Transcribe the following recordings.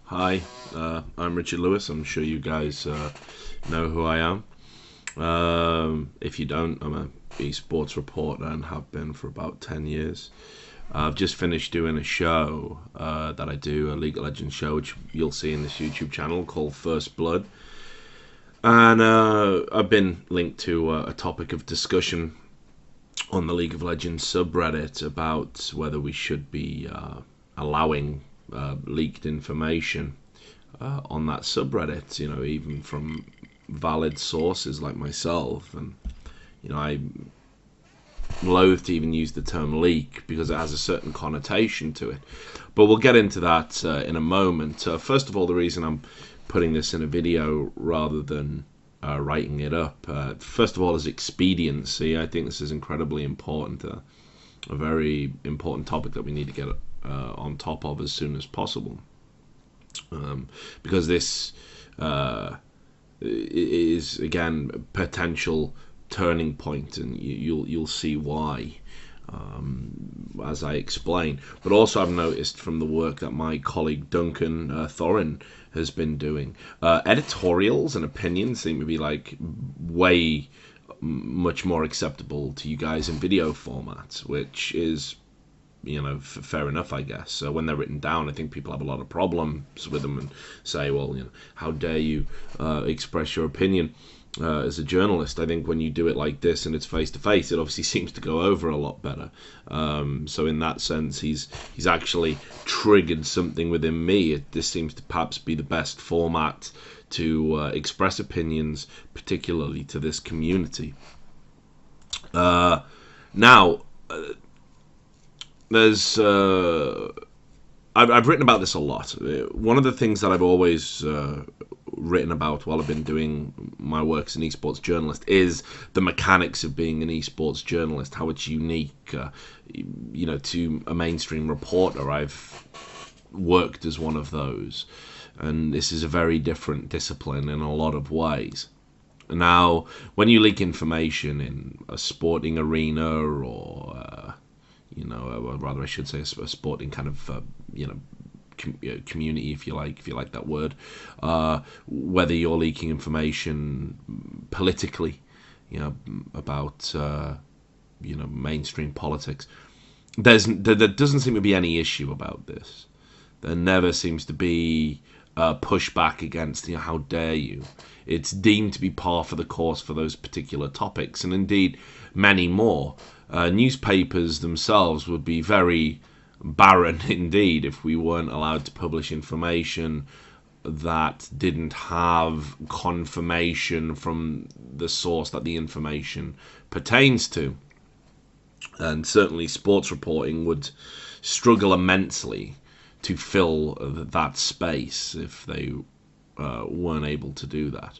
Hi, I'm Richard Lewis. I'm sure you guys know who I am. If you don't, I'm a esports reporter and have been for about 10 years. I've just finished doing a show that I do, a League of Legends show, which you'll see in this YouTube channel called First Blood. And I've been linked to a topic of discussion on the League of Legends subreddit about whether we should be allowing leaked information on that subreddit, even from valid sources like myself. And, I loathe to even use the term leak because it has a certain connotation to it. But we'll get into that in a moment. First of all, the reason I'm putting this in a video rather than writing it up, first of all, is expediency. I think this is incredibly important, a very important topic that we need to get on top of as soon as possible. Because this is again a potential turning point, and you'll see why as I explain. But also, I've noticed from the work that my colleague Duncan Thorin has been doing, editorials and opinions seem to be like way much more acceptable to you guys in video format, which is fair enough, I guess. So when they're written down, I think people have a lot of problems with them and say, well, how dare you express your opinion as a journalist. I think when you do it like this and it's face to face, it obviously seems to go over a lot better. So in that sense, he's actually triggered something within me. This seems to perhaps be the best format to express opinions, particularly to this community. Now, there's I've written about this a lot. One of the things that I've always written about while I've been doing my work as an esports journalist is the mechanics of being an esports journalist, how it's unique, to a mainstream reporter. I've worked as one of those, and this is a very different discipline in a lot of ways. Now, when you leak information in a sporting arena or rather I should say a sporting kind of community, if you like that word, whether you're leaking information politically, about mainstream politics, there doesn't seem to be any issue about this. There never seems to be pushback against, how dare you. It's deemed to be par for the course for those particular topics, and indeed many more. Newspapers themselves would be very barren indeed if we weren't allowed to publish information that didn't have confirmation from the source that the information pertains to. And certainly sports reporting would struggle immensely to fill that space if they weren't able to do that.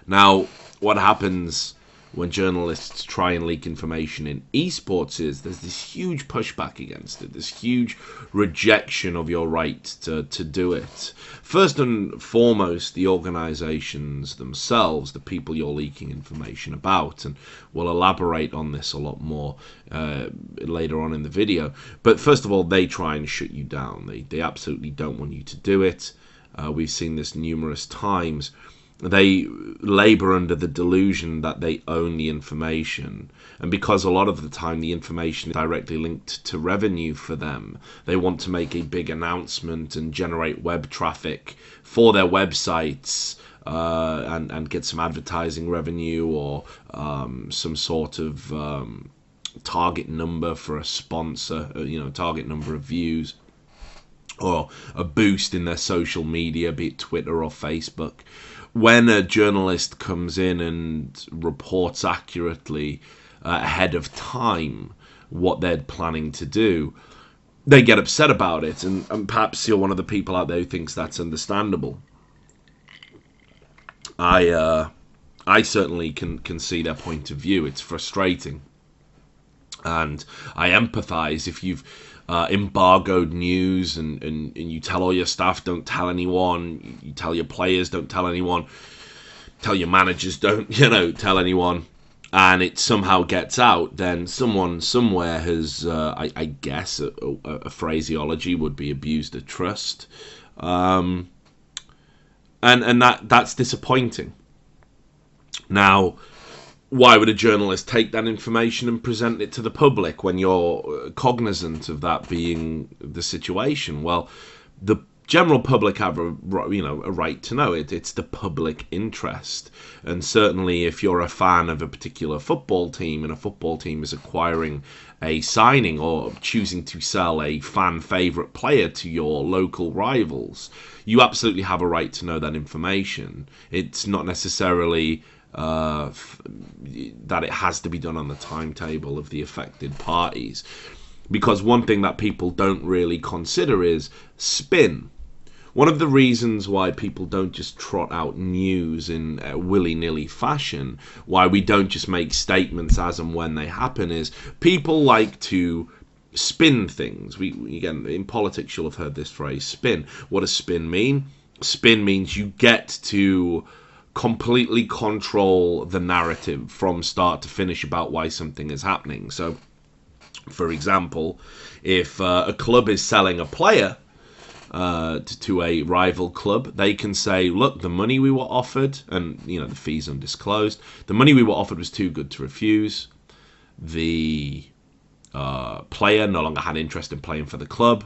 Now, what happens when journalists try and leak information in esports is there's this huge pushback against it, this huge rejection of your right to do it. First and foremost, the organizations themselves, the people you're leaking information about, and we'll elaborate on this a lot more later on in the video. But first of all, they try and shut you down. They absolutely don't want you to do it. We've seen this numerous times. They labor under the delusion that they own the information, and because a lot of the time the information is directly linked to revenue for them, they want to make a big announcement and generate web traffic for their websites, and get some advertising revenue or some sort of target number for a sponsor, target number of views, or a boost in their social media, be it Twitter or Facebook. When a journalist comes in and reports accurately ahead of time what they're planning to do, they get upset about it, and perhaps you're one of the people out there who thinks that's understandable. I certainly can see their point of view. It's frustrating, and I empathize. If you've embargoed news and you tell all your staff, don't tell anyone, you tell your players, don't tell anyone, tell your managers, don't tell anyone, and it somehow gets out, then someone somewhere has, I guess, a phraseology would be abused a trust. and that's disappointing. Now, why would a journalist take that information and present it to the public when you're cognizant of that being the situation? Well, the general public have a right to know it. It's the public interest, and certainly if you're a fan of a particular football team and a football team is acquiring a signing or choosing to sell a fan favorite player to your local rivals, you absolutely have a right to know that information. It's not necessarily that it has to be done on the timetable of the affected parties, because one thing that people don't really consider is spin. One of the reasons why people don't just trot out news in a willy-nilly fashion, why we don't just make statements as and when they happen, is people like to spin things. Again, in politics, you'll have heard this phrase, spin. What does spin mean? Spin means you get to completely control the narrative from start to finish about why something is happening. So, for example, if a club is selling a player to a rival club, they can say, look, the money we were offered, and the fees undisclosed, the money we were offered was too good to refuse. The player no longer had interest in playing for the club.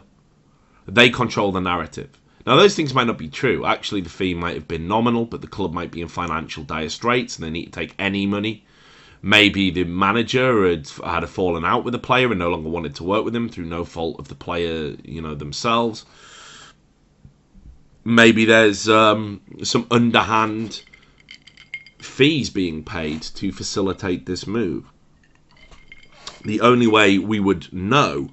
They control the narrative. Now, those things might not be true. Actually, the fee might have been nominal, but the club might be in financial dire straits and they need to take any money. Maybe the manager had fallen out with the player and no longer wanted to work with him through no fault of the player, themselves. Maybe there's some underhand fees being paid to facilitate this move. The only way we would know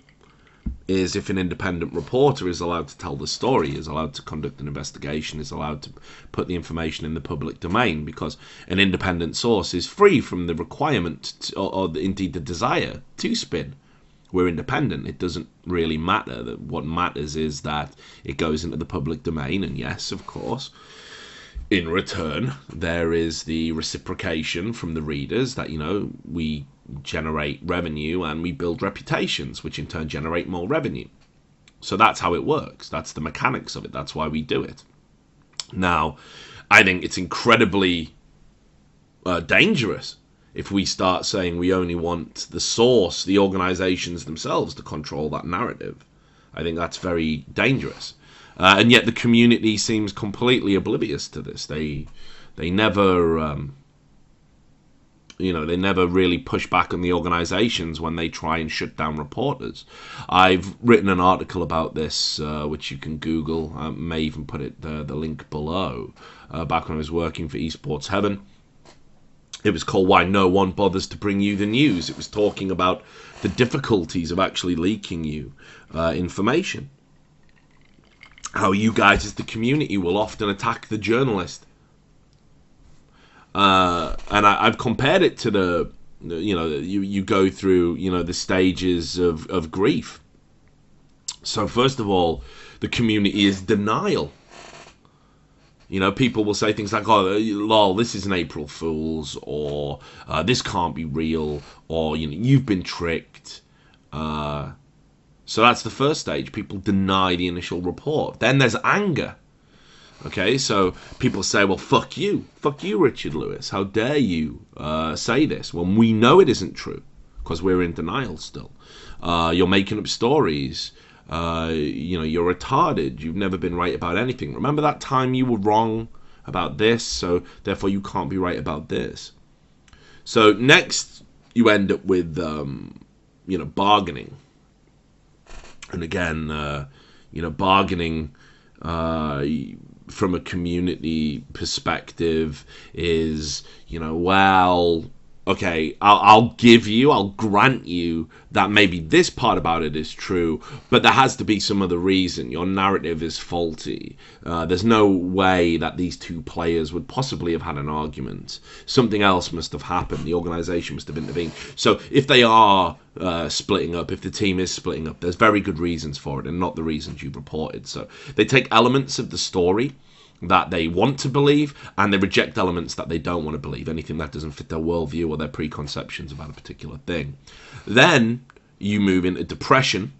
is if an independent reporter is allowed to tell the story, is allowed to conduct an investigation, is allowed to put the information in the public domain, because an independent source is free from the requirement or indeed the desire to spin. We're independent. It doesn't really matter. What matters is that it goes into the public domain, and yes, of course, in return, there is the reciprocation from the readers that, we generate revenue and we build reputations, which in turn generate more revenue. So that's how it works. That's the mechanics of it. That's why we do it. Now, I think it's incredibly dangerous if we start saying we only want the source, the organizations themselves, to control that narrative. I think that's very dangerous. And yet the community seems completely oblivious to this. They never... they never really push back on the organizations when they try and shut down reporters. I've written an article about this, which you can Google. I may even put the link below. Back when I was working for Esports Heaven, it was called "Why No One Bothers to Bring You the News." It was talking about the difficulties of actually leaking you information. How you guys, as the community, will often attack the journalist. And I've compared it to you go through, the stages of grief. So first of all, the community is denial. People will say things like, oh, lol, this is an April Fool's, or this can't be real, or, you've been tricked. So that's the first stage. People deny the initial report. Then there's anger. Okay, so people say, well, fuck you, Richard Lewis. How dare you say this? Well, we know it isn't true because we're in denial still. You're making up stories. You're retarded. You've never been right about anything. Remember that time you were wrong about this, so therefore you can't be right about this. So next you end up with, bargaining. And again, bargaining from a community perspective is, well, okay, I'll grant you that maybe this part about it is true, but there has to be some other reason. Your narrative is faulty. There's no way that these two players would possibly have had an argument. Something else must have happened. The organization must have intervened. So if they are splitting up, if the team is splitting up, there's very good reasons for it, and not the reasons you reported. So they take elements of the story that they want to believe, and they reject elements that they don't want to believe, anything that doesn't fit their worldview or their preconceptions about a particular thing. Then you move into depression,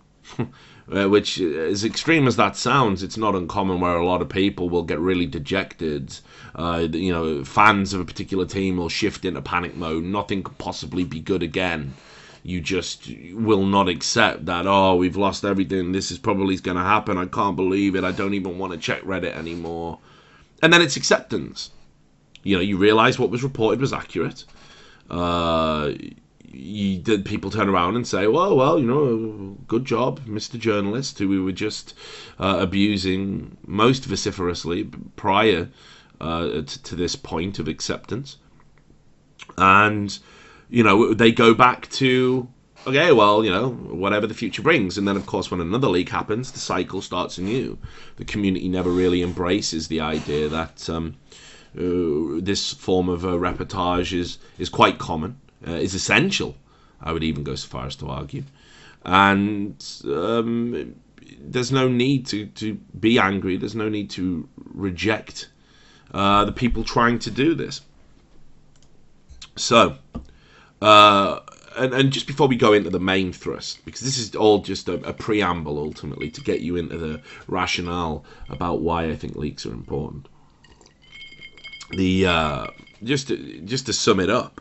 which, as extreme as that sounds, it's not uncommon where a lot of people will get really dejected. Fans of a particular team will shift into panic mode. Nothing could possibly be good again. You just will not accept that, oh, we've lost everything, this is probably going to happen, I can't believe it, I don't even want to check Reddit anymore. And then it's acceptance. You realise what was reported was accurate. People turn around and say, well, good job, Mr. Journalist, who we were just abusing most vociferously prior to this point of acceptance. And they go back to, okay, well, whatever the future brings. And then, of course, when another leak happens, the cycle starts anew. The community never really embraces the idea that this form of reportage is quite common, is essential, I would even go so far as to argue. And there's no need to be angry. There's no need to reject the people trying to do this. So, and just before we go into the main thrust, because this is all just a preamble ultimately to get you into the rationale about why I think leaks are important. Just to sum it up,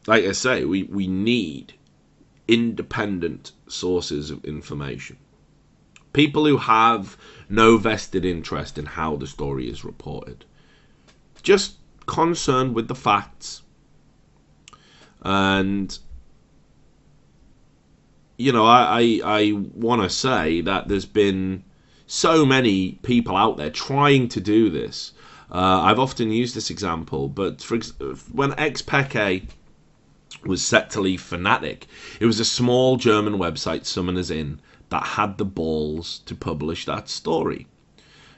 like I say, we need independent sources of information. People who have no vested interest in how the story is reported. Just concerned with the facts. And, I want to say that there's been so many people out there trying to do this. I've often used this example, but when XPeke was set to leave Fnatic, it was a small German website, Summoners Inn, that had the balls to publish that story.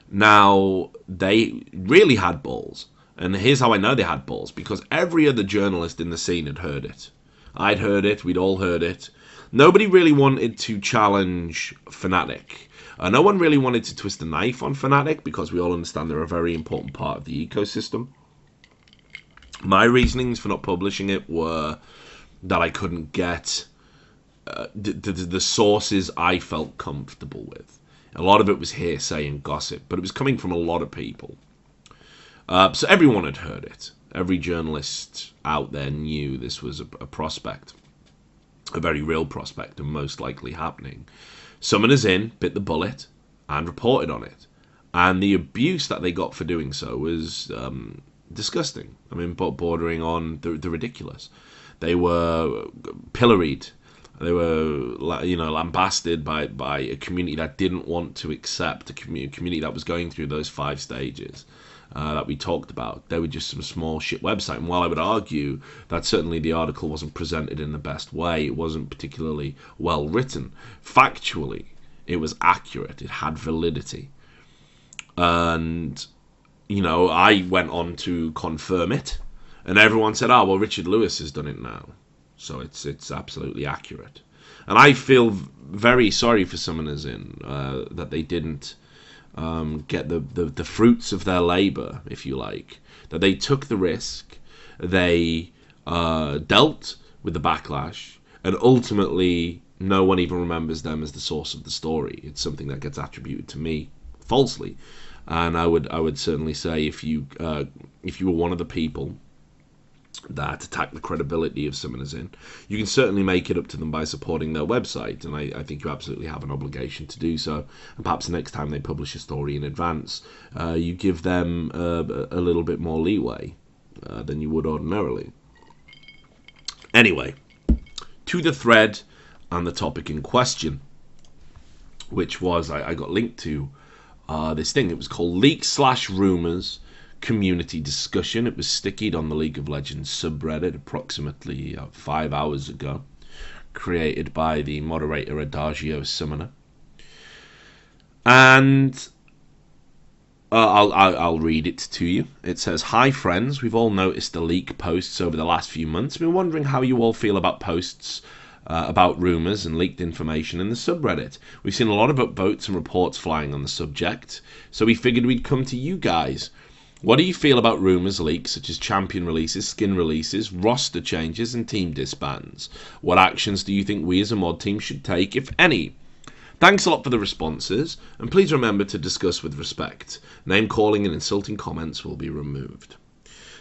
Now, they really had balls. And here's how I know they had balls, because every other journalist in the scene had heard it. I'd heard it, we'd all heard it. Nobody really wanted to challenge Fnatic. No one really wanted to twist the knife on Fnatic, because we all understand they're a very important part of the ecosystem. My reasonings for not publishing it were that I couldn't get the sources I felt comfortable with. A lot of it was hearsay and gossip, but it was coming from a lot of people. So everyone had heard it. Every journalist out there knew this was a prospect, a very real prospect, and most likely happening. Summoners Inn bit the bullet and reported on it. And the abuse that they got for doing so was disgusting. I mean, bordering on the ridiculous. They were pilloried. They were, lambasted by a community that didn't want to accept, a community that was going through those 5 stages. That we talked about. They were just some small shit website. And while I would argue that certainly the article wasn't presented in the best way, it wasn't particularly well written, factually, it was accurate. It had validity. And, I went on to confirm it. And everyone said, well, Richard Lewis has done it now. So it's absolutely accurate. And I feel very sorry for Summoners Inn that they didn't get the fruits of their labour, if you like, that they took the risk, they dealt with the backlash, and ultimately no one even remembers them as the source of the story. It's something that gets attributed to me falsely, and I would certainly say if you were one of the people that attack the credibility of Summoners Inn, you can certainly make it up to them by supporting their website, and I think you absolutely have an obligation to do so. And perhaps the next time they publish a story in advance, you give them a little bit more leeway than you would ordinarily. Anyway, to the thread and the topic in question, which was, I got linked to this thing. It was called Leaks/Rumours Community Discussion. It was stickied on the League of Legends subreddit approximately 5 hours ago, created by the moderator Adagio Summoner. And I'll read it to you. It says, "Hi friends, we've all noticed the leak posts over the last few months. We've been wondering how you all feel about posts about rumours and leaked information in the subreddit. We've seen a lot of upvotes and reports flying on the subject, so we figured we'd come to you guys. What do you feel about rumours, leaks, such as champion releases, skin releases, roster changes, and team disbands? What actions do you think we as a mod team should take, if any? Thanks a lot for the responses, and please remember to discuss with respect. Name calling and insulting comments will be removed.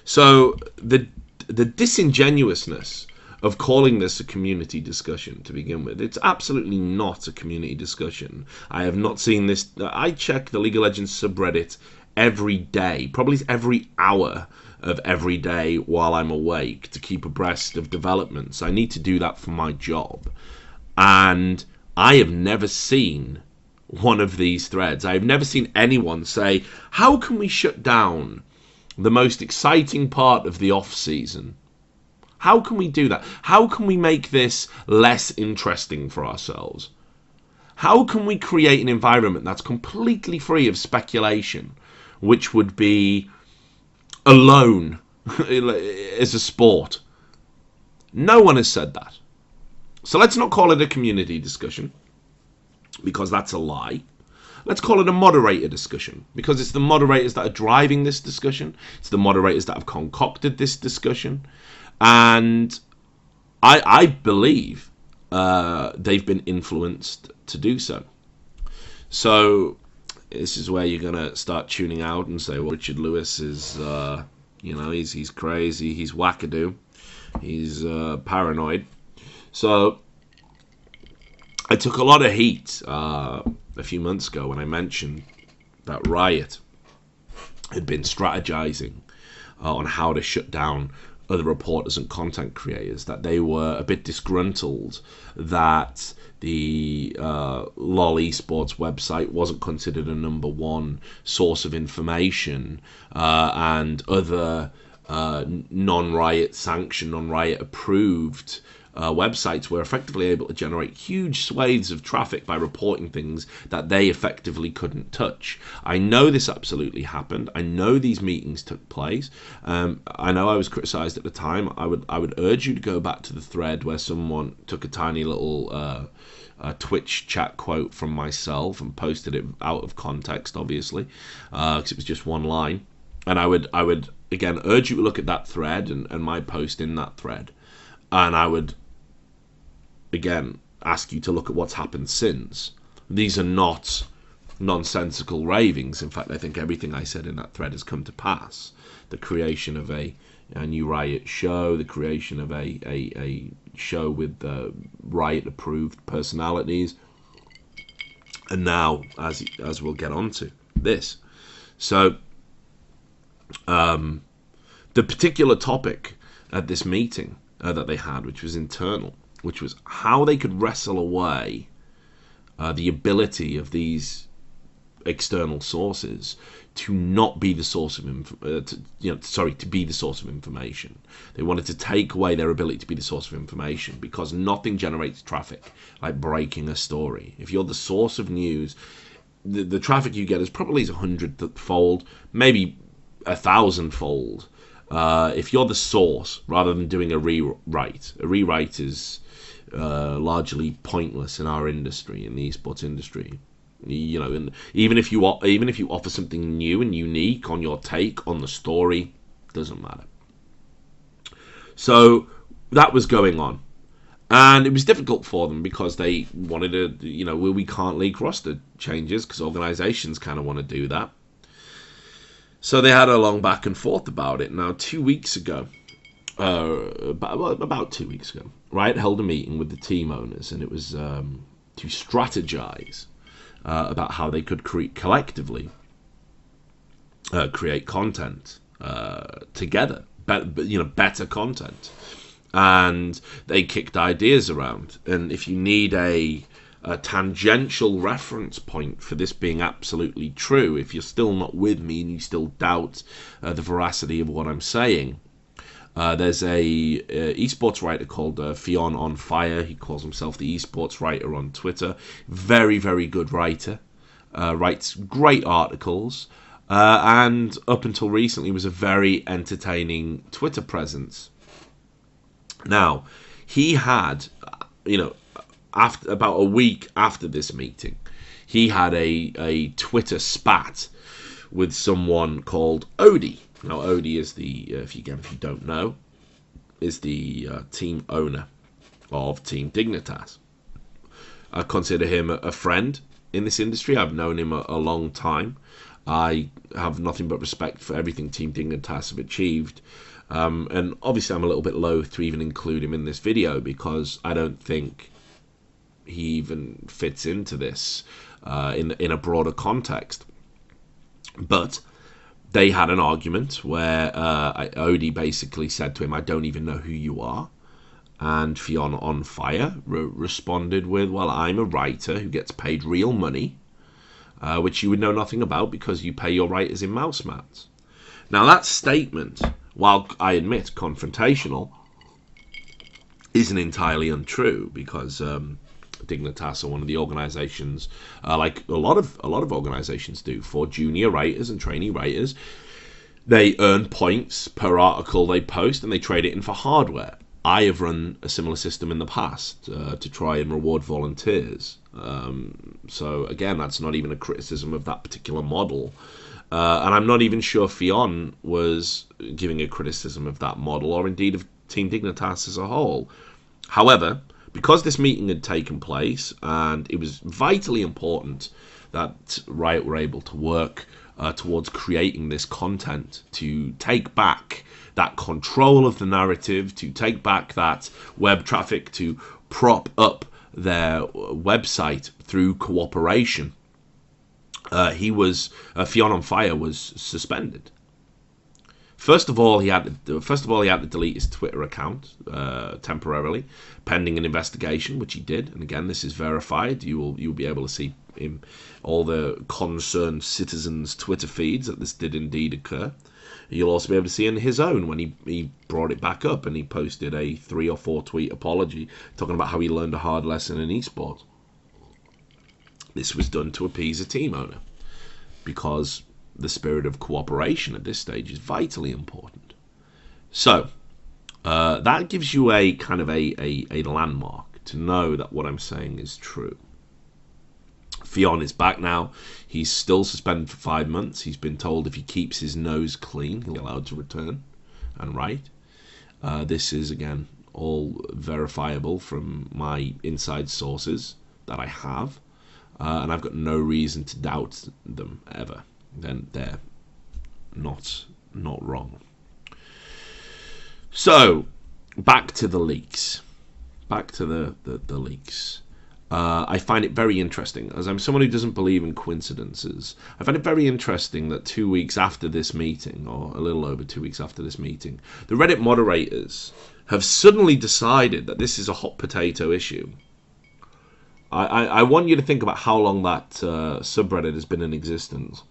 So the disingenuousness of calling this a community discussion to begin with, it's absolutely not a community discussion. I have not seen this. I check the League of Legends subreddit every day, probably every hour of every day while I'm awake, to keep abreast of developments. I need to do that for my job. And I have never seen one of these threads. I have never seen anyone say, how can we shut down the most exciting part of the off-season? How can we do that? How can we make this less interesting for ourselves? How can we create an environment that's completely free of speculation, which would be alone as a sport? No one has said that. So let's not call it a community discussion, because that's a lie. Let's call it a moderator discussion, because it's the moderators that are driving this discussion. It's the moderators that have concocted this discussion. And I believe they've been influenced to do so. So this is where you're going to start tuning out and say, well, Richard Lewis is, he's crazy, he's wackadoo, he's paranoid. So I took a lot of heat a few months ago when I mentioned that Riot had been strategizing on how to shut down other reporters and content creators, that they were a bit disgruntled that the LoL esports website wasn't considered a #1 source of information, and other non-Riot sanctioned, non-Riot approved websites were effectively able to generate huge swathes of traffic by reporting things that they effectively couldn't touch. I know this absolutely happened. I know these meetings took place. I know I was criticised at the time. I would urge you to go back to the thread where someone took a tiny little Twitch chat quote from myself and posted it out of context, obviously, because it was just one line. And I would again urge you to look at that thread and my post in that thread. And I would again ask you to look at what's happened since. These are not nonsensical ravings. In fact, I think everything I said in that thread has come to pass. The creation of a new Riot show, the creation of a show with Riot-approved personalities, and now, as we'll get on to, this. So, the particular topic at this meeting that they had, which was internal, which was how they could wrestle away the ability of these external sources to not be the source of to be the source of information. They wanted to take away their ability to be the source of information, because nothing generates traffic like breaking a story. If you're the source of news, the traffic you get is probably 100-fold, maybe 1,000-fold. If you're the source, rather than doing a rewrite is largely pointless in our industry, in the esports industry. And even if you offer something new and unique on your take on the story, doesn't matter. So that was going on, and it was difficult for them because they wanted to, we can't leak roster changes because organizations kind of want to do that. So they had a long back and forth about it. Now, 2 weeks ago, about 2 weeks ago, Riot held a meeting with the team owners, and it was to strategize about how they could collectively create content together, better content. And they kicked ideas around. And if you need a tangential reference point for this being absolutely true, if you're still not with me and you still doubt the veracity of what I'm saying, there's a esports writer called Fion on Fire. He calls himself the esports writer on Twitter. Very, very good writer. Writes great articles, and up until recently was a very entertaining Twitter presence. Now, he had, after about a week after this meeting, he had a Twitter spat with someone called Odie. Now, Odie is if you don't know, is the team owner of Team Dignitas. I consider him a friend in this industry. I've known him a long time. I have nothing but respect for everything Team Dignitas have achieved. And obviously I'm a little bit loath to even include him in this video because I don't think he even fits into this in a broader context. But they had an argument where Odie basically said to him, "I don't even know who you are." And Fionn on Fire responded with, "Well, I'm a writer who gets paid real money, which you would know nothing about because you pay your writers in mouse mats." Now that statement, while I admit confrontational, isn't entirely untrue because Dignitas are one of the organisations, like a lot of organisations do, for junior writers and trainee writers. They earn points per article they post, and they trade it in for hardware. I have run a similar system in the past to try and reward volunteers. So again, that's not even a criticism of that particular model. And I'm not even sure Fionn was giving a criticism of that model, or indeed of Team Dignitas as a whole. However, because this meeting had taken place, and it was vitally important that Riot were able to work towards creating this content, to take back that control of the narrative, to take back that web traffic, to prop up their website through cooperation, Fionn on Fire was suspended. First of all, he had to delete his Twitter account temporarily, pending an investigation, which he did. And again, this is verified. You'll be able to see in all the concerned citizens' Twitter feeds that this did indeed occur. You'll also be able to see in his own when he brought it back up and he posted a 3 or 4 tweet apology talking about how he learned a hard lesson in esports. This was done to appease a team owner because the spirit of cooperation at this stage is vitally important. So that gives you a kind of a landmark to know that what I'm saying is true. Fionn is back now. He's still suspended for 5 months. He's been told if he keeps his nose clean, he'll be allowed to return and write. This is, again, all verifiable from my inside sources that I have. And I've got no reason to doubt them ever. Then they're not wrong. So, back to the leaks. Back to the leaks. I find it very interesting, as I'm someone who doesn't believe in coincidences. I find it very interesting that 2 weeks after this meeting, or a little over 2 weeks after this meeting, the Reddit moderators have suddenly decided that this is a hot potato issue. I want you to think about how long that subreddit has been in existence.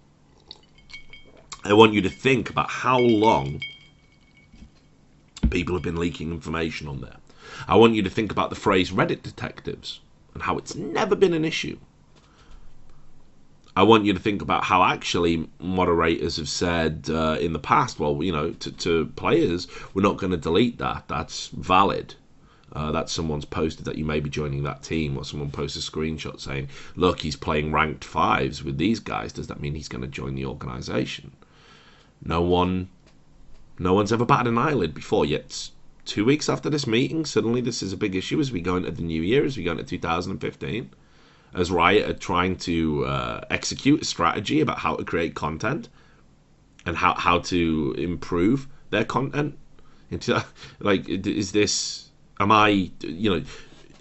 I want you to think about how long people have been leaking information on there. I want you to think about the phrase Reddit detectives and how it's never been an issue. I want you to think about how actually moderators have said in the past, well, you know, to players, we're not going to delete that. That's valid. That someone's posted that you may be joining that team, or someone posts a screenshot saying, look, he's playing ranked 5s with these guys. Does that mean he's going to join the organization? No one's ever batted an eyelid before, yet 2 weeks after this meeting, suddenly this is a big issue as we go into the new year, as we go into 2015, as Riot are trying to execute a strategy about how to create content and how to improve their content. Like, is this... Am I,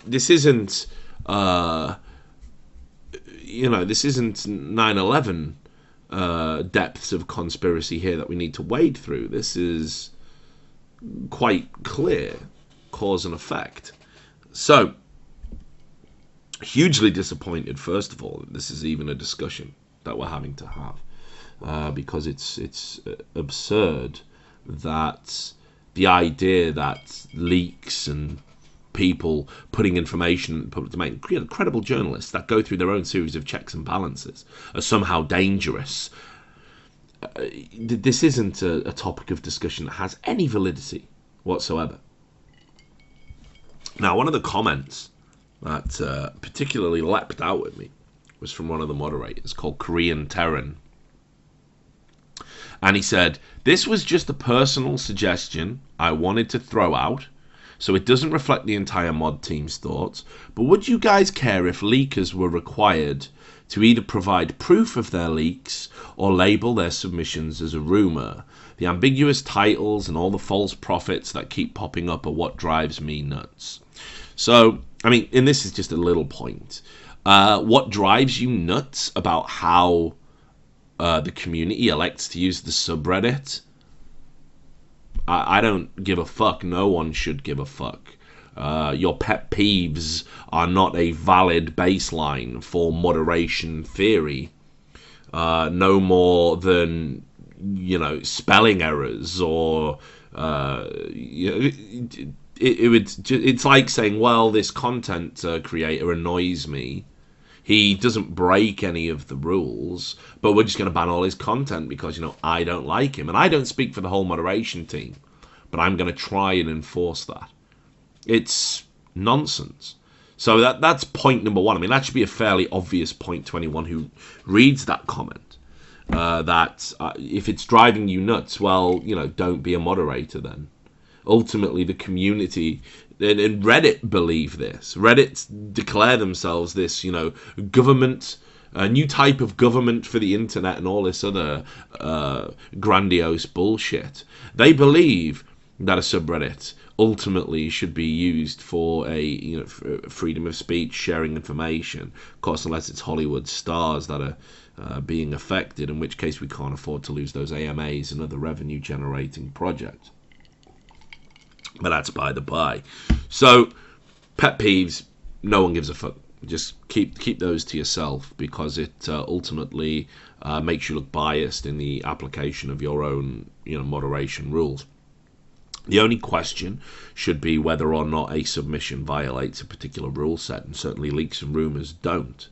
this isn't, this isn't 9/11 depths of conspiracy here that we need to wade through. This is quite clear, cause and effect. So, hugely disappointed, first of all, that this is even a discussion that we're having to have, because it's absurd that the idea that leaks and people putting information in the public domain, credible journalists that go through their own series of checks and balances, are somehow dangerous. This isn't a topic of discussion that has any validity whatsoever. Now, one of the comments that particularly leapt out at me was from one of the moderators called Korean Terran. And he said, this was just a personal suggestion I wanted to throw out so it doesn't reflect the entire mod team's thoughts. But would you guys care if leakers were required to either provide proof of their leaks or label their submissions as a rumour? The ambiguous titles and all the false prophets that keep popping up are what drives me nuts. So, I mean, and this is just a little point. What drives you nuts about how the community elects to use the subreddit? I don't give a fuck. No one should give a fuck. Your pet peeves are not a valid baseline for moderation theory. No more than, spelling errors or it's like saying, well, this content creator annoys me. He doesn't break any of the rules, but we're just going to ban all his content because, I don't like him. And I don't speak for the whole moderation team, but I'm going to try and enforce that. It's nonsense. So that's point number one. I mean, that should be a fairly obvious point to anyone who reads that comment. That if it's driving you nuts, well, don't be a moderator then. Ultimately, the community and Reddit believe this. Reddit declare themselves this, government, a new type of government for the internet and all this other grandiose bullshit. They believe that a subreddit ultimately should be used for a freedom of speech, sharing information. Of course, unless it's Hollywood stars that are being affected, in which case we can't afford to lose those AMAs and other revenue generating projects. But that's by the by. So, pet peeves, no one gives a fuck. Just keep those to yourself, because it ultimately makes you look biased in the application of your own moderation rules. The only question should be whether or not a submission violates a particular rule set, and certainly leaks and rumours don't.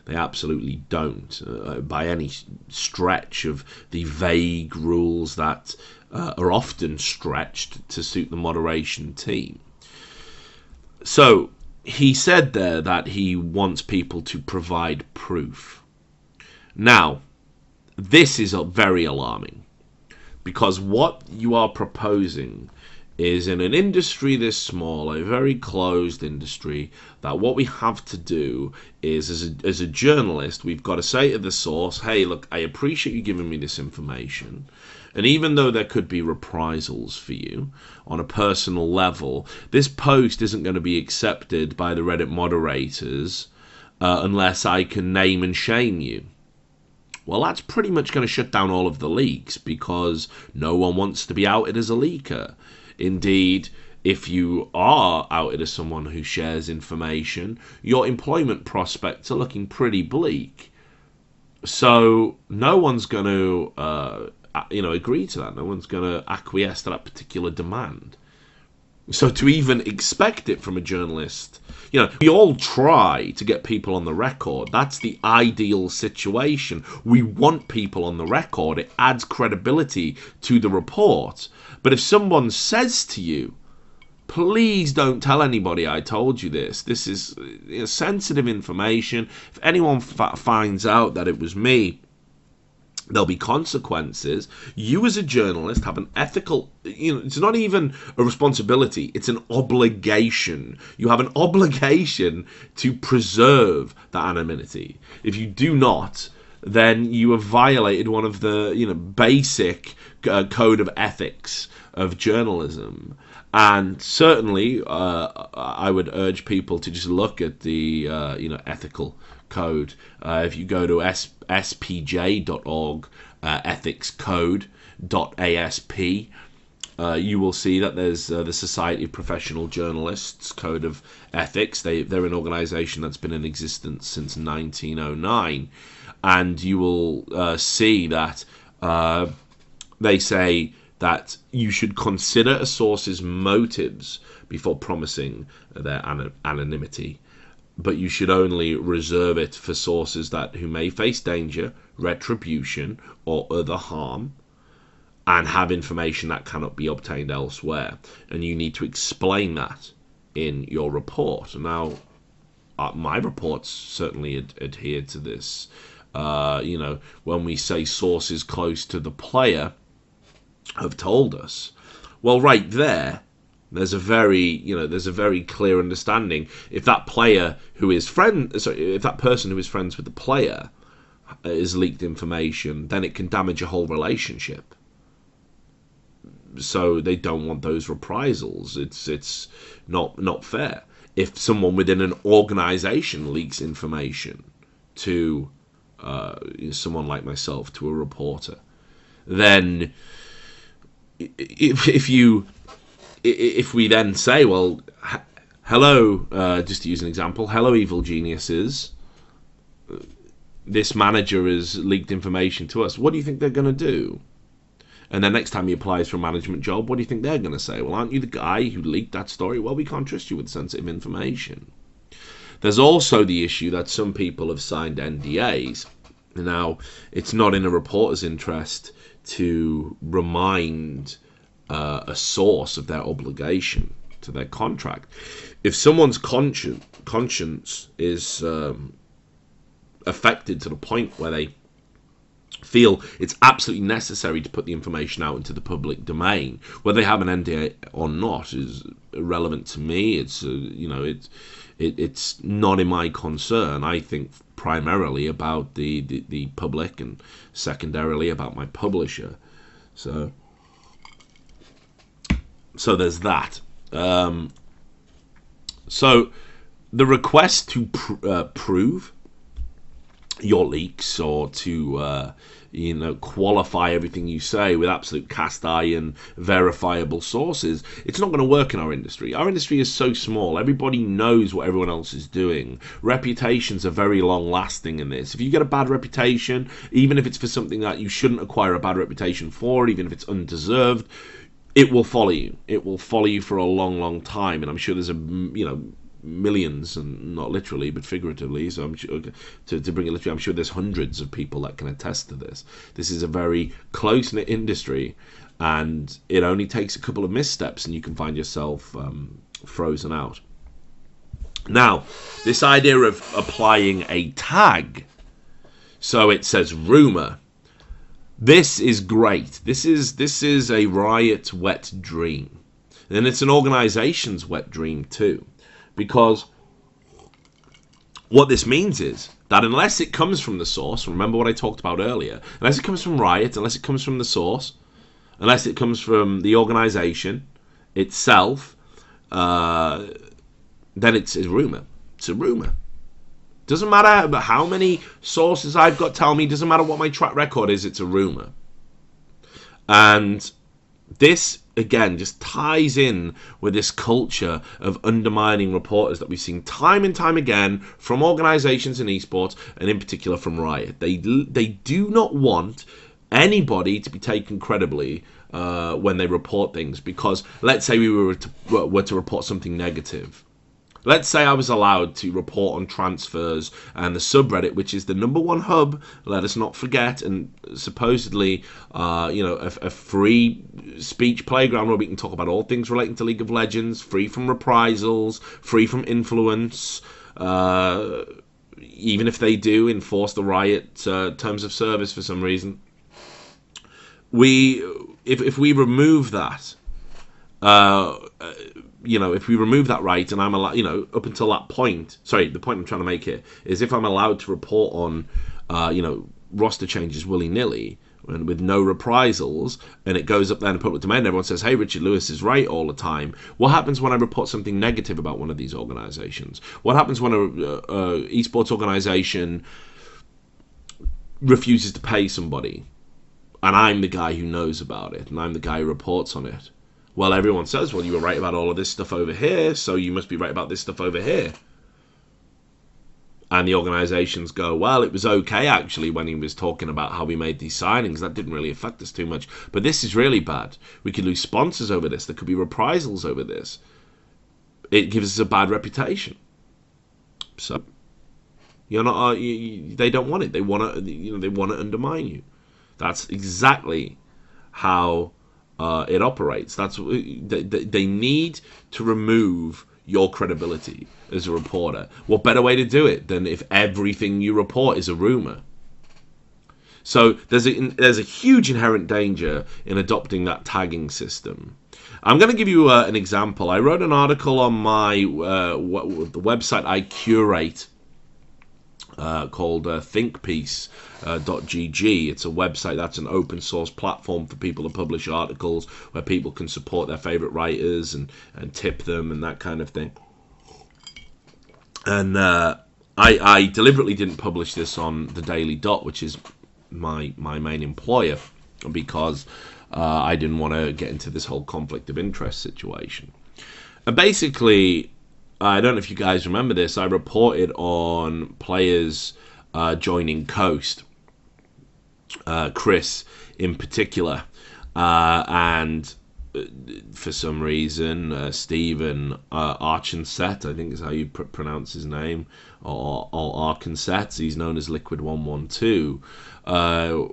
They absolutely don't, by any stretch of the vague rules that are often stretched to suit the moderation team. So, he said there that he wants people to provide proof. Now, this is very alarming, because what you are proposing is, in an industry this small, a very closed industry, that what we have to do is, as a journalist, we've got to say to the source, hey, look, I appreciate you giving me this information, and even though there could be reprisals for you on a personal level, this post isn't going to be accepted by the Reddit moderators unless I can name and shame you. Well, that's pretty much going to shut down all of the leaks, because no one wants to be outed as a leaker. Indeed, if you are outed as someone who shares information, your employment prospects are looking pretty bleak. So no one's going to agree to that. No one's going to acquiesce to that particular demand. So to even expect it from a journalist, we all try to get people on the record. That's the ideal situation. We want people on the record. It adds credibility to the report. But if someone says to you, please don't tell anybody I told you this. This is sensitive information. If anyone finds out that it was me, there'll be consequences. You as a journalist have an ethical, it's not even a responsibility, it's an obligation. You have an obligation to preserve that anonymity. If you do not, then you have violated one of the basic code of ethics of journalism. And certainly, I would urge people to just look at the ethical code. If you go to spj.org, ethicscode.asp, you will see that there's the Society of Professional Journalists Code of Ethics. They're an organisation that's been in existence since 1909, and you will see that they say that you should consider a source's motives before promising their anonymity, but you should only reserve it for sources who may face danger, retribution, or other harm, and have information that cannot be obtained elsewhere. And you need to explain that in your report. Now, my reports certainly adhere to this. When we say sources close to the player have told us, well, right there, There's a very clear understanding. If that player who is if that person who is friends with the player is leaked information, then it can damage a whole relationship. So they don't want those reprisals. It's not fair. If someone within an organization leaks information to someone like myself, to a reporter, then if we then say, well, hello, just to use an example, hello, evil geniuses, this manager has leaked information to us, what do you think they're going to do? And then next time he applies for a management job, what do you think they're going to say? Well, aren't you the guy who leaked that story? Well, we can't trust you with sensitive information. There's also the issue that some people have signed NDAs. Now, it's not in a reporter's interest to remind a source of their obligation to their contract. If someone's conscience is affected to the point where they feel it's absolutely necessary to put the information out into the public domain, whether they have an NDA or not is irrelevant to me. It's it's not in my concern. I think primarily about the public and secondarily about my publisher. So there's that. So the request to prove your leaks or to qualify everything you say with absolute cast iron verifiable sources, it's not going to work in our industry. Our industry is so small. Everybody knows what everyone else is doing. Reputations are very long lasting in this. If you get a bad reputation, even if it's for something that you shouldn't acquire a bad reputation for, even if it's undeserved, it will follow you. It will follow you for a long, long time. And I'm sure there's millions, and not literally but figuratively, so I'm sure, to bring it literally, I'm sure there's hundreds of people that can attest to this. This is a very close-knit industry, and it only takes a couple of missteps and you can find yourself frozen out. Now, this idea of applying a tag, so it says rumor, this is great. This is a Riot wet dream, and it's an organization's wet dream too. Because what this means is that unless it comes from the source, remember what I talked about earlier, unless it comes from Riot, unless it comes from the source, unless it comes from the organization itself, then it's a rumor. It's a rumor. Doesn't matter how many sources I've got tell me, doesn't matter what my track record is, it's a rumor. And this, again, just ties in with this culture of undermining reporters that we've seen time and time again from organizations in esports, and in particular from Riot. They do not want anybody to be taken credibly when they report things, because let's say we were to report something negative. Let's say I was allowed to report on transfers and the subreddit, which is the #1 hub, let us not forget, and supposedly, a free speech playground where we can talk about all things relating to League of Legends, free from reprisals, free from influence, even if they do enforce the Riot terms of service for some reason. If we remove that, if we remove that right, and I'm allowed, up until that point, sorry, the point I'm trying to make here is if I'm allowed to report on, roster changes willy-nilly and with no reprisals, and it goes up there in the public domain, and everyone says, hey, Richard Lewis is right all the time. What happens when I report something negative about one of these organizations? What happens when a esports organization refuses to pay somebody, and I'm the guy who knows about it, and I'm the guy who reports on it? Well, everyone says, well, you were right about all of this stuff over here, so you must be right about this stuff over here. And the organizations go, well, it was okay, actually, when he was talking about how we made these signings. That didn't really affect us too much. But this is really bad. We could lose sponsors over this. There could be reprisals over this. It gives us a bad reputation. So, they don't want it. They want to, they want to undermine you. That's exactly how it operates. That's they need to remove your credibility as a reporter. What better way to do it than if everything you report is a rumor? So there's a huge inherent danger in adopting that tagging system. I'm going to give you an example. I wrote an article on my the website I curate called thinkpiece.gg. It's a website that's an open source platform for people to publish articles where people can support their favorite writers and tip them and that kind of thing. And I deliberately didn't publish this on the Daily Dot, which is my main employer, because I didn't want to get into this whole conflict of interest situation. And basically, I don't know if you guys remember this, I reported on players joining Coast, Chris in particular, and for some reason, Stephen Archinset, I think is how you pronounce his name, or Archinset, he's known as Liquid 112,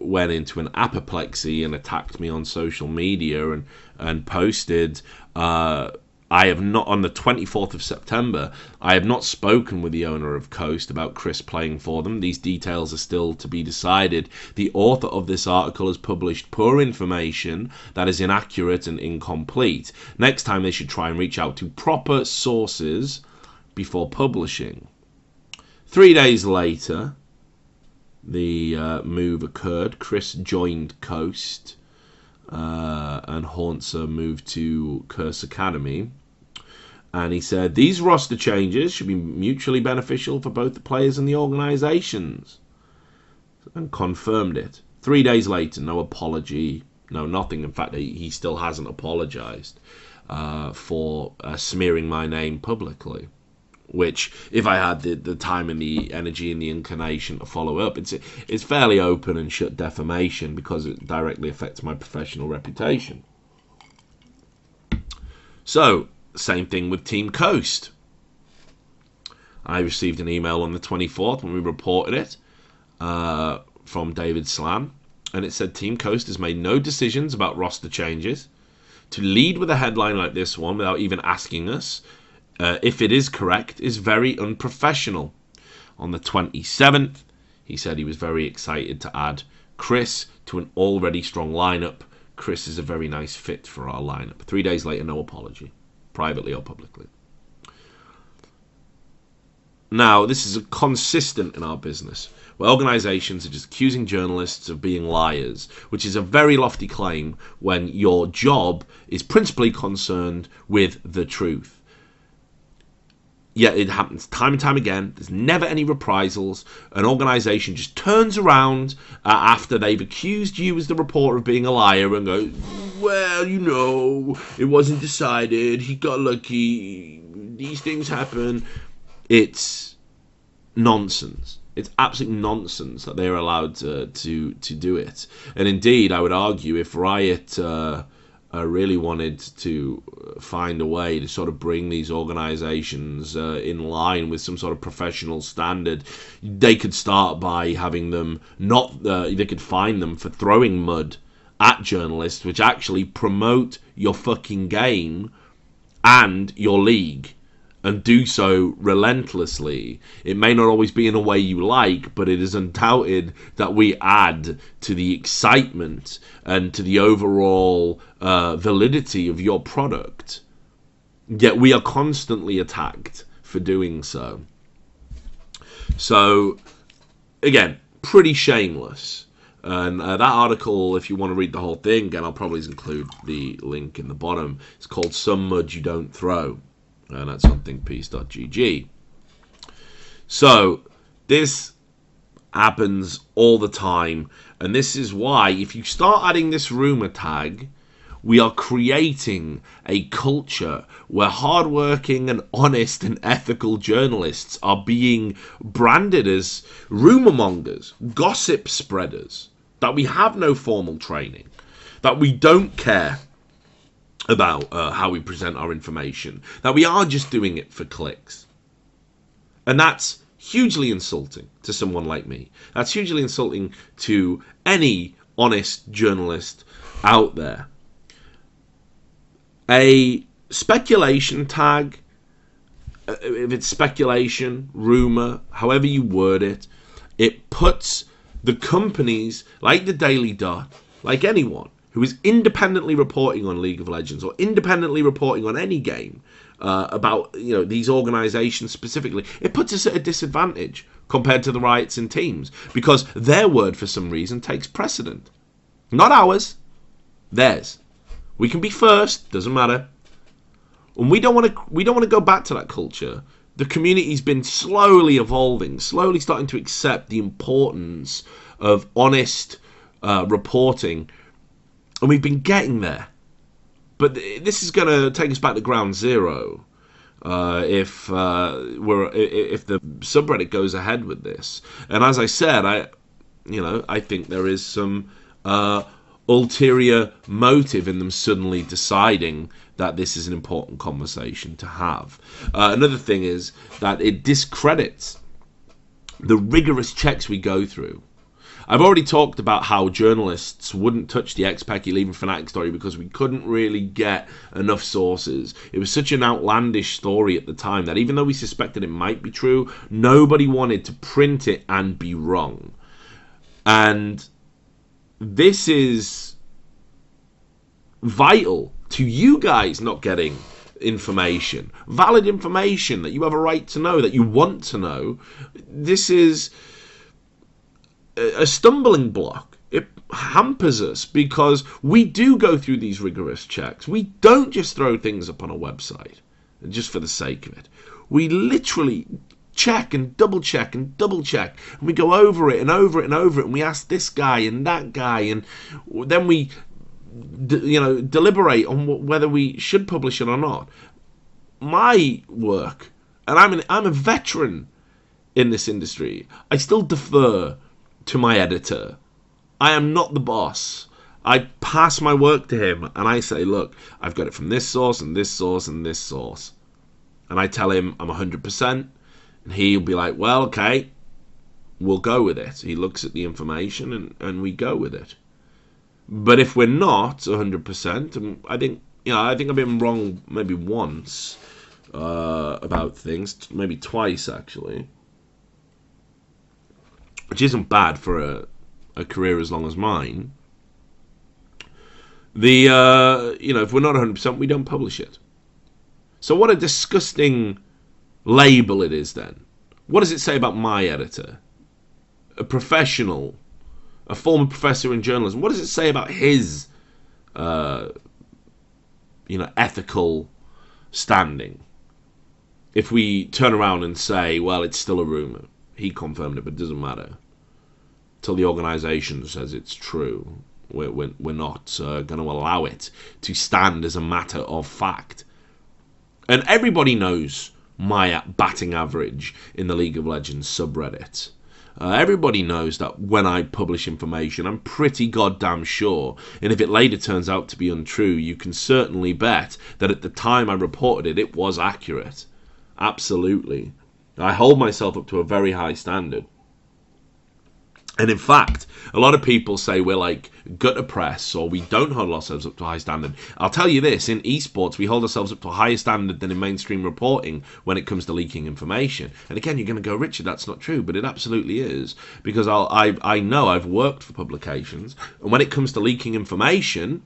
went into an apoplexy and attacked me on social media and posted, I have not, on the 24th of September, I have not spoken with the owner of Coast about Chris playing for them. These details are still to be decided. The author of this article has published poor information that is inaccurate and incomplete. Next time they should try and reach out to proper sources before publishing. 3 days later, the move occurred. Chris joined Coast, and Haunter moved to Curse Academy. And he said, these roster changes should be mutually beneficial for both the players and the organizations. And confirmed it. 3 days later, no apology, no nothing. In fact, he still hasn't apologized for smearing my name publicly. Which, if I had the time and the energy and the inclination to follow up, it's fairly open and shut defamation because it directly affects my professional reputation. So, same thing with Team Coast. I received an email on the 24th when we reported it from David Slam, and it said Team Coast has made no decisions about roster changes. To lead with a headline like this one without even asking us if it is correct is very unprofessional. On the 27th, he said he was very excited to add Chris to an already strong lineup. Chris is a very nice fit for our lineup. 3 days later, no apology, privately or publicly. Now, this is consistent in our business, where organizations are just accusing journalists of being liars, which is a very lofty claim when your job is principally concerned with the truth. Yet it happens time and time again. There's never any reprisals. An organisation just turns around after they've accused you as the reporter of being a liar and goes, well, you know, it wasn't decided. He got lucky. These things happen. It's nonsense. It's absolute nonsense that they're allowed to do it. And indeed, I would argue if Riot really wanted to find a way to sort of bring these organizations in line with some sort of professional standard, they could start by having them they could fine them for throwing mud at journalists, which actually promote your fucking game and your league, and do so relentlessly. It may not always be in a way you like, but it is undoubted that we add to the excitement and to the overall validity of your product. Yet we are constantly attacked for doing so. So, again, pretty shameless. And that article, if you want to read the whole thing, again, I'll probably include the link in the bottom. It's called Some Mud You Don't Throw. And that's on thinkpiece.gg. So, this happens all the time. And this is why, if you start adding this rumor tag, we are creating a culture where hardworking and honest and ethical journalists are being branded as rumor mongers, gossip spreaders, that we have no formal training, that we don't care about how we present our information, that we are just doing it for clicks. And that's hugely insulting to someone like me. That's hugely insulting to any honest journalist out there. A speculation tag, if it's speculation, rumor, however you word it, it puts the companies like the Daily Dot, like anyone who is independently reporting on League of Legends or independently reporting on any game about these organizations specifically, it puts us at a disadvantage compared to the Riots and teams, because their word for some reason takes precedent. Not ours, theirs. We can be first, doesn't matter. And we don't want to go back to that culture. The community's been slowly evolving, slowly starting to accept the importance of honest reporting, and we've been getting there. But this is going to take us back to ground zero if the subreddit goes ahead with this. And as I said, I think there is some ulterior motive in them suddenly deciding that this is an important conversation to have. Another thing is that it discredits the rigorous checks we go through. I've already talked about how journalists wouldn't touch the XPEC 11 Fnatic story because we couldn't really get enough sources. It was such an outlandish story at the time that even though we suspected it might be true, nobody wanted to print it and be wrong. And this is vital to you guys not getting information, valid information that you have a right to know, that you want to know. This is a stumbling block. It hampers us because we do go through these rigorous checks. We don't just throw things up on a website just for the sake of it. We literally check and double check and double check, and we go over it and over it and over it, and we ask this guy and that guy, and then we deliberate on whether we should publish it or not. My work, and I'm a veteran in this industry, I still defer to my editor. I am not the boss. I pass my work to him and I say, look, I've got it from this source and this source and this source. And I tell him I'm 100%, and he'll be like, well, okay, we'll go with it. He looks at the information and we go with it. But if we're not 100%, and I think I've been wrong maybe once about things, maybe twice actually, which isn't bad for a career as long as mine. If we're not 100%, we don't publish it. So what a disgusting label it is then. What does it say about my editor? A professional, a former professor in journalism. What does it say about his ethical standing? If we turn around and say, well, it's still a rumor. He confirmed it, but it doesn't matter. Till the organisation says it's true. We're not going to allow it to stand as a matter of fact. And everybody knows my batting average in the League of Legends subreddit. Everybody knows that when I publish information, I'm pretty goddamn sure. And if it later turns out to be untrue, you can certainly bet that at the time I reported it, it was accurate. Absolutely. I hold myself up to a very high standard. And in fact, a lot of people say we're like gutter press, or we don't hold ourselves up to a high standard. I'll tell you this, in esports, we hold ourselves up to a higher standard than in mainstream reporting when it comes to leaking information. And again, you're going to go, Richard, that's not true, but it absolutely is. Because I know I've worked for publications, and when it comes to leaking information,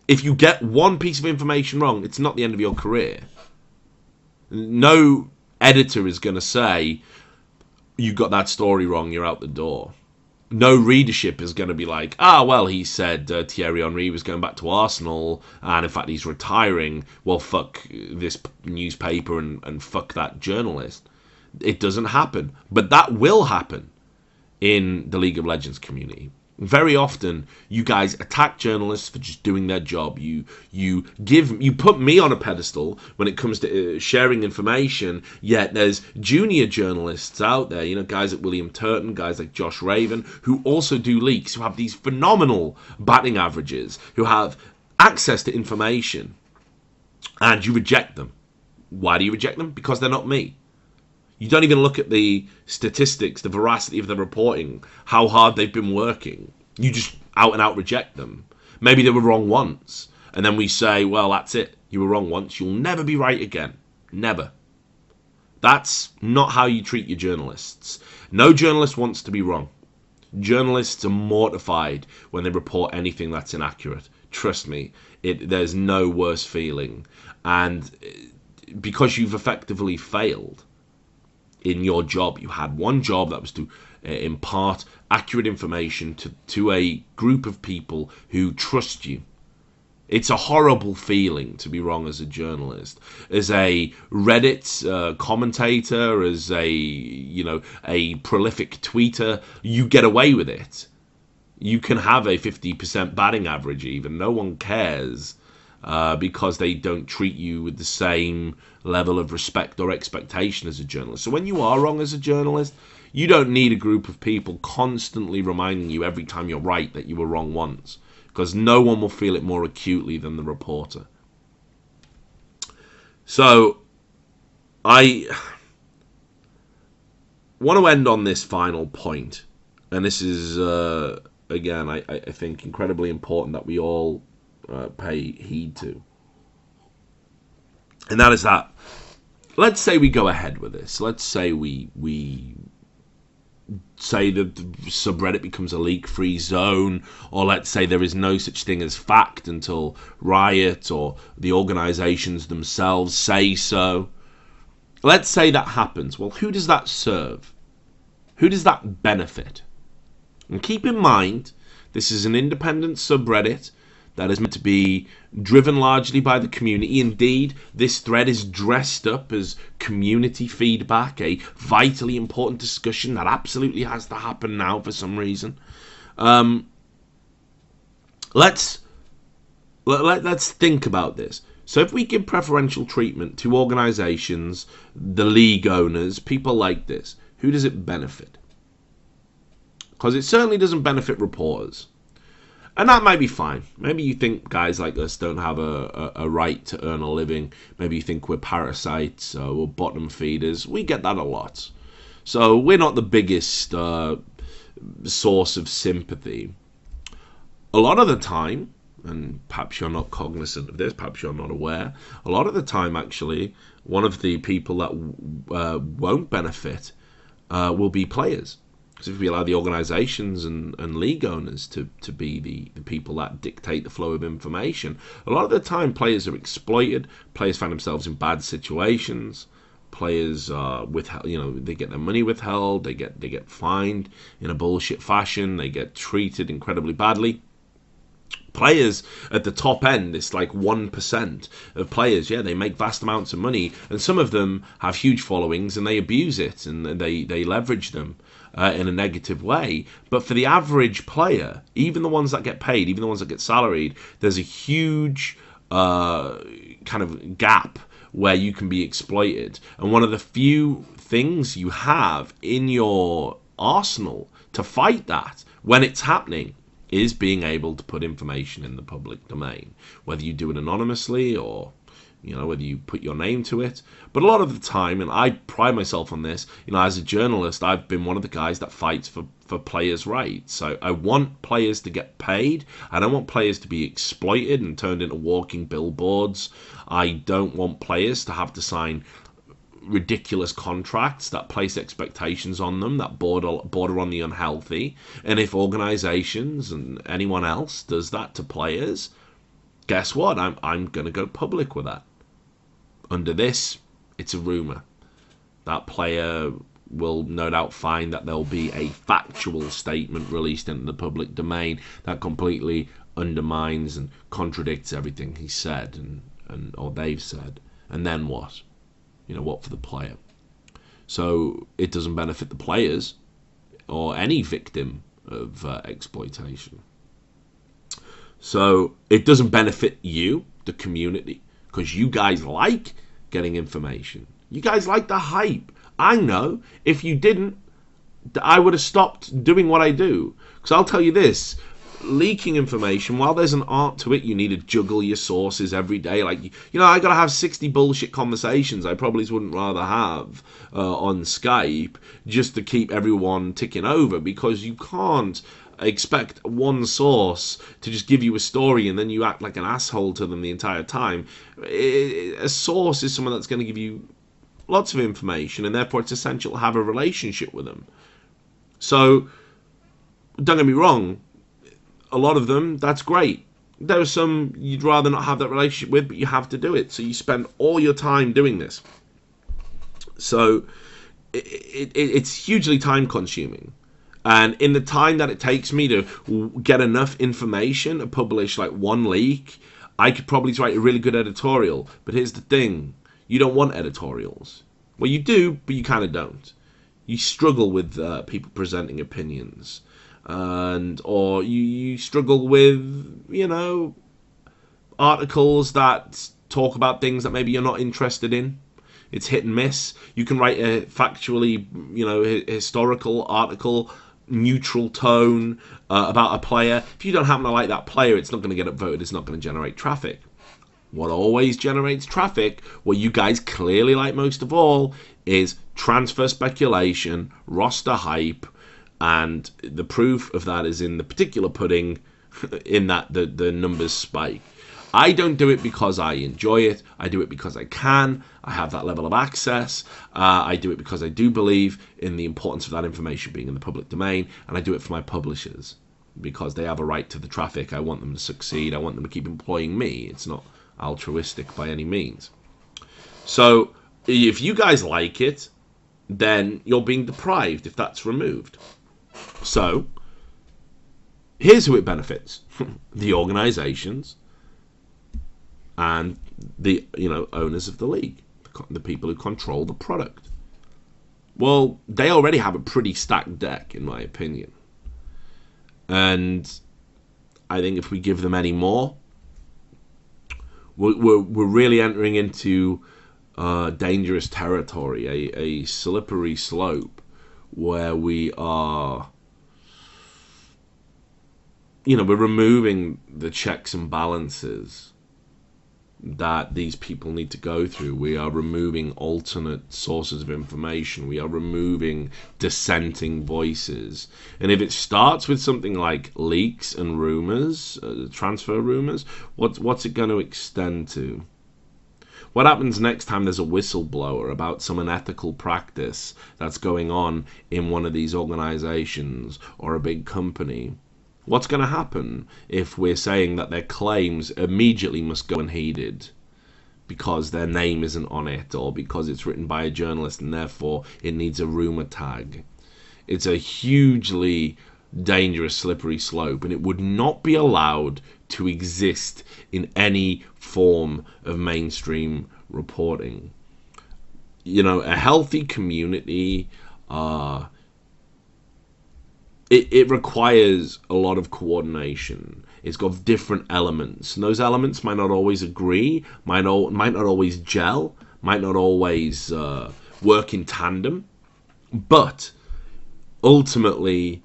if you get one piece of information wrong, it's not the end of your career. No editor is going to say, you got that story wrong, you're out the door. No readership is going to be like, well, he said Thierry Henry was going back to Arsenal, and in fact he's retiring. Well, fuck this newspaper and fuck that journalist. It doesn't happen. But that will happen in the League of Legends community. Very often, you guys attack journalists for just doing their job. You put me on a pedestal when it comes to sharing information. Yet there's junior journalists out there, guys like William Turton, guys like Josh Raven, who also do leaks, who have these phenomenal batting averages, who have access to information, and you reject them. Why do you reject them? Because they're not me. You don't even look at the statistics, the veracity of the reporting, how hard they've been working. You just out and out reject them. Maybe they were wrong once. And then we say, well, that's it. You were wrong once. You'll never be right again. Never. That's not how you treat your journalists. No journalist wants to be wrong. Journalists are mortified when they report anything that's inaccurate. Trust me, there's no worse feeling. And because you've effectively failed in your job, you had one job that was to impart accurate information to a group of people who trust you. It's a horrible feeling to be wrong as a journalist, as a Reddit commentator, as a prolific tweeter. You get away with it. You can have a 50% batting average even. No one cares because they don't treat you with the same level of respect or expectation as a journalist. So when you are wrong as a journalist, you don't need a group of people constantly reminding you every time you're right that you were wrong once, because no one will feel it more acutely than the reporter. So I want to end on this final point, and this is, again, I think incredibly important that we all pay heed to. And that is that, let's say we go ahead with this. Let's say we say that the subreddit becomes a leak-free zone, or let's say there is no such thing as fact until Riot or the organizations themselves say so. Let's say that happens. Well, who does that serve? Who does that benefit? And keep in mind, this is an independent subreddit that is meant to be driven largely by the community. Indeed, this thread is dressed up as community feedback, a vitally important discussion that absolutely has to happen now for some reason. Let's think about this. So if we give preferential treatment to organizations, the league owners, people like this, who does it benefit? Because it certainly doesn't benefit reporters. And that might be fine. Maybe you think guys like us don't have a right to earn a living. Maybe you think we're parasites or bottom feeders. We get that a lot. So we're not the biggest source of sympathy. A lot of the time, and perhaps you're not cognizant of this, perhaps you're not aware, a lot of the time actually, one of the people that won't benefit will be players. Because if we allow the organizations and league owners to be the people that dictate the flow of information, a lot of the time players are exploited, players find themselves in bad situations, players they get their money withheld, they get fined in a bullshit fashion, they get treated incredibly badly. Players at the top end, it's like 1% of players, they make vast amounts of money, and some of them have huge followings and they abuse it and they leverage them in a negative way. But for the average player, even the ones that get paid, even the ones that get salaried, there's a huge kind of gap where you can be exploited. And one of the few things you have in your arsenal to fight that when it's happening is being able to put information in the public domain, whether you do it anonymously or whether you put your name to it. But a lot of the time, and I pride myself on this, as a journalist, I've been one of the guys that fights for players' rights. So I want players to get paid. I don't want players to be exploited and turned into walking billboards. I don't want players to have to sign ridiculous contracts that place expectations on them that border on the unhealthy. And if organizations and anyone else does that to players, guess what? I'm going to go public with that. Under this, it's a rumor. That player will no doubt find that there'll be a factual statement released into the public domain that completely undermines and contradicts everything he said or they've said. And then what? What for the player? So it doesn't benefit the players or any victim of exploitation. So it doesn't benefit you, the community, because you guys like getting information. You guys like the hype. I know if you didn't, I would have stopped doing what I do. Because I'll tell you this, leaking information, while there's an art to it, you need to juggle your sources every day. Like, I gotta have 60 bullshit conversations I probably wouldn't rather have on Skype just to keep everyone ticking over, because you can't expect one source to just give you a story and then you act like an asshole to them the entire time. A source is someone that's going to give you lots of information, and therefore it's essential to have a relationship with them. So don't get me wrong, a lot of them, that's great. There are some you'd rather not have that relationship with, but you have to do it. So you spend all your time doing this. So it's hugely time consuming. And in the time that it takes me to get enough information to publish like one leak, I could probably write a really good editorial. But here's the thing. You don't want editorials. Well, you do, but you kind of don't. You struggle with people presenting opinions. Or you struggle with, articles that talk about things that maybe you're not interested in. It's hit and miss. You can write a factually, historical article, neutral tone about a player. If you don't happen to like that player, it's not going to get upvoted. It's not going to generate traffic. What always generates traffic, what you guys clearly like most of all, is transfer speculation, roster hype, and the proof of that is in the particular pudding, in that the numbers spike. I don't do it because I enjoy it. I do it because I can. I have that level of access. I do it because I do believe in the importance of that information being in the public domain, and I do it for my publishers because they have a right to the traffic. I want them to succeed. I want them to keep employing me. It's not altruistic by any means. So if you guys like it, then you're being deprived if that's removed. So here's who it benefits. The organizations and the owners of the league, the people who control the product. Well, they already have a pretty stacked deck, in my opinion. And I think if we give them any more, we're really entering into dangerous territory, a slippery slope where we are, we're removing the checks and balances that these people need to go through. We are removing alternate sources of information. We are removing dissenting voices. And if it starts with something like leaks and rumors, transfer rumors, what's it going to extend to? What happens next time there's a whistleblower about some unethical practice that's going on in one of these organizations or a big company? What's going to happen if we're saying that their claims immediately must go unheeded because their name isn't on it, or because it's written by a journalist and therefore it needs a rumor tag? It's a hugely dangerous, slippery slope, and it would not be allowed to exist in any form of mainstream reporting. A healthy community, it requires a lot of coordination. It's got different elements, and those elements might not always agree, might not always gel, might not always work in tandem, but ultimately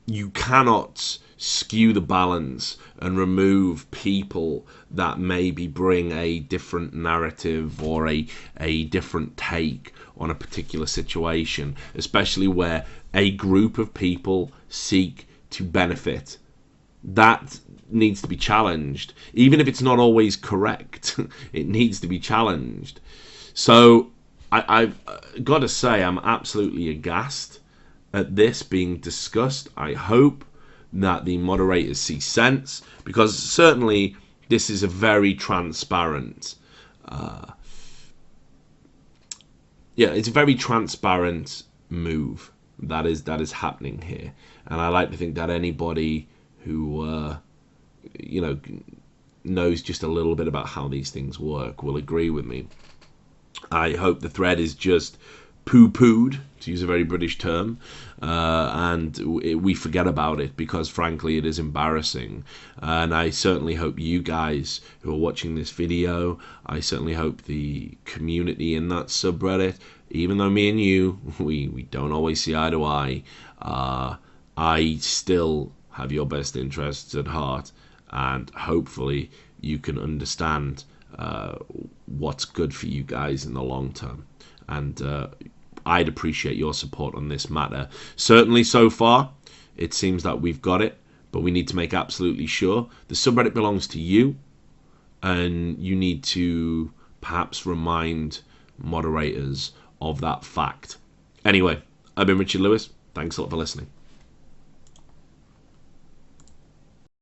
you cannot skew the balance and remove people that maybe bring a different narrative or a different take on a particular situation, especially where a group of people seek to benefit. That needs to be challenged. Even if it's not always correct, it needs to be challenged. So I've got to say, I'm absolutely aghast at this being discussed. I hope that the moderators see sense, because certainly this is a very transparent it's a very transparent move that is happening here, and I like to think that anybody who knows just a little bit about how these things work will agree with me. I hope the thread is just poo-pooed, to use a very British term, and we forget about it, because frankly it is embarrassing. And I certainly hope you guys who are watching this video, I certainly hope the community in that subreddit, even though me and you, we don't always see eye to eye, I still have your best interests at heart, and hopefully you can understand what's good for you guys in the long term. And I'd appreciate your support on this matter. Certainly so far, it seems that we've got it, but we need to make absolutely sure. The subreddit belongs to you, and you need to perhaps remind moderators of that fact. Anyway, I've been Richard Lewis. Thanks a lot for listening.